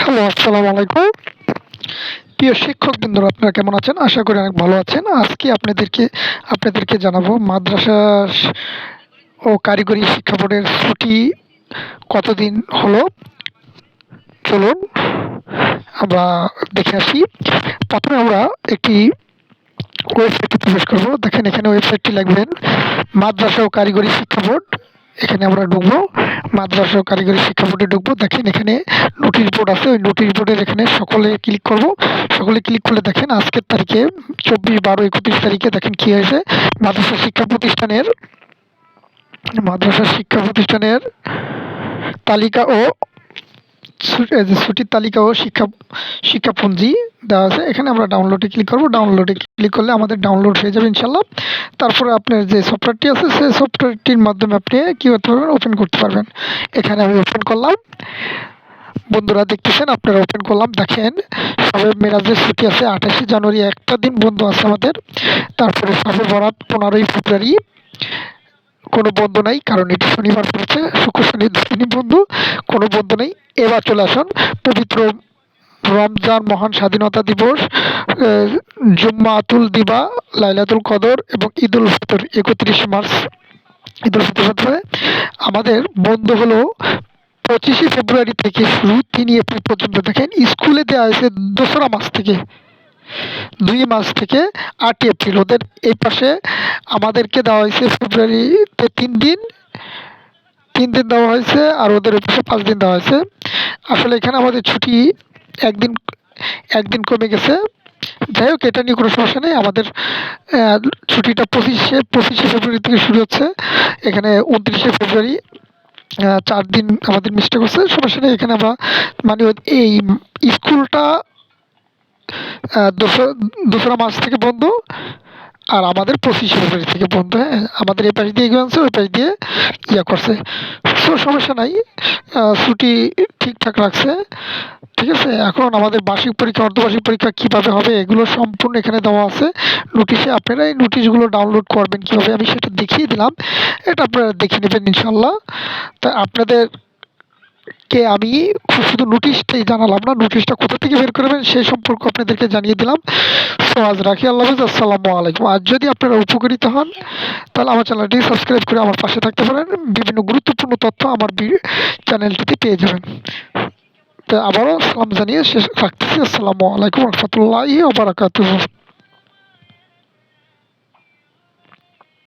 Hello, আসসালামু আলাইকুম। প্রিয় শিক্ষকবৃন্দরা আপনারা কেমন আছেন? আশা করি অনেক ভালো আছেন। আজকে আপনাদেরকে জানাবো মাদ্রাসা ও কারিগরি শিক্ষা বোর্ডের ছুটি কতদিন হলো। চলুন আমরা দেখে আসি। প্রথমে আমরা একটি ওয়েবসাইটে প্রবেশ করব। দেখেন এখানে ওয়েবসাইটটি লিখবেন মাদ্রাসা ও কারিগরি শিক্ষা বোর্ড। এখানে আমরা ঢুকবো, মাদ্রাসা ও কারিগরি শিক্ষা বোর্ডে ঢুকবো। দেখেন এখানে নোটিশ বোর্ড আছে, ওই নোটিশ বোর্ডের এখানে সকলে ক্লিক করব। সকলে ক্লিক করলে দেখেন আজকের তারিখে 24/12/31 তারিখে দেখেন কি হয়েছে। মাদ্রাসা শিক্ষা প্রতিষ্ঠানের তালিকা ও ছুটির তালিকা ও শিক্ষাপঞ্জি দেওয়া আছে। এখানে আমরা ডাউনলোডে ক্লিক করব। ডাউনলোডে ক্লিক করলে আমাদের ডাউনলোড হয়ে যাবে ইনশাল্লাহ। তারপরে আপনার যে সফটওয়্যারটি আছে সেই সফটওয়্যারটির মাধ্যমে আপনি কী করতে পারবেন, ওপেন করতে পারবেন। এখানে আমি ওপেন করলাম। বন্ধুরা দেখতেছেন, আপনারা ওপেন করলাম। দেখেন শবে মেরাজের ছুটি আছে 28শে জানুয়ারি, একটা দিন বন্ধ আছে আমাদের। তারপরে শবে বরাত 15ই ফেব্রুয়ারি, কোনো বন্ধ নাই, কারণ এটি শনিবার পড়েছে। শুক্র শনি দুদিনই বন্ধ, কোনো বন্ধ নেই। এবার চলে আসুন পবিত্র রমজান, মহান স্বাধীনতা দিবস, জুম্মাতুল দিবা, লাইলাতুল কদর এবং ঈদুল ফিতর 31শে মার্চ। ঈদুল ফিতর আমাদের বন্ধ হলো 25শে ফেব্রুয়ারি থেকে শুরু 3 এপ্রিল পর্যন্ত। দেখেন স্কুলে দেওয়া হয়েছে 2রা মাস থেকে, 2 মাস থেকে 8 এপ্রিল। ওদের এই পাশে আমাদেরকে দেওয়া হয়েছে ফেব্রুয়ারিতে 3 দিন দেওয়া হয়েছে, আর ওদের ওই পাশে 5 দিন দেওয়া হয়েছে। আসলে এখানে আমাদের ছুটি একদিন কমে গেছে। যাই হোক, এটা নিয়ে কোনো সমস্যা নেই। আমাদের ছুটিটা 25শে ফেব্রুয়ারি থেকে শুরু হচ্ছে। এখানে 29শে ফেব্রুয়ারি 4 দিন আমাদের মিস্টেক হচ্ছে, সমস্যা নেই। এখানে আমরা মানে এই স্কুলটা 2রা মার্চ থেকে বন্ধ, আর আমাদের 25শে ফেব্রুয়ারি থেকে বন্ধ। হ্যাঁ, আমাদের এই পাশ দিয়ে এগিয়ে ওই পাশ দিয়ে করছে। সো সমস্যা নাই, ছুটি ঠিকঠাক রাখছে। ঠিক আছে, এখন আমাদের বার্ষিক পরীক্ষা, অর্ধবার্ষিক পরীক্ষা কীভাবে হবে এগুলো সম্পূর্ণ এখানে দেওয়া আছে নোটিশে। আপনারা এই নোটিশগুলো ডাউনলোড করবেন কীভাবে আমি সেটা দেখিয়ে দিলাম, এটা আপনারা দেখে নেবেন ইনশাল্লাহ। তা আপনাদেরকে আমি শুধু নোটিশটাই জানালাম না, নোটিশটা কোথা থেকে বের করবেন সেই সম্পর্কে আপনাদেরকে জানিয়ে দিলাম। সো আজ রাখি, আল্লাহ হাফেজ, আসসালামু আলাইকুম। আর যদি আপনারা উপকৃত হন তাহলে আমার চ্যানেলটি সাবস্ক্রাইব করে আমার পাশে থাকতে পারেন। বিভিন্ন গুরুত্বপূর্ণ তথ্য আমার চ্যানেলটিতে পেয়ে যাবেন। তো আবারও সালাম জানিয়ে শেষ রাখতেছি। আসসালামু আলাইকুম রহমতুল্লাহি ওয়া বারাকাতুহু।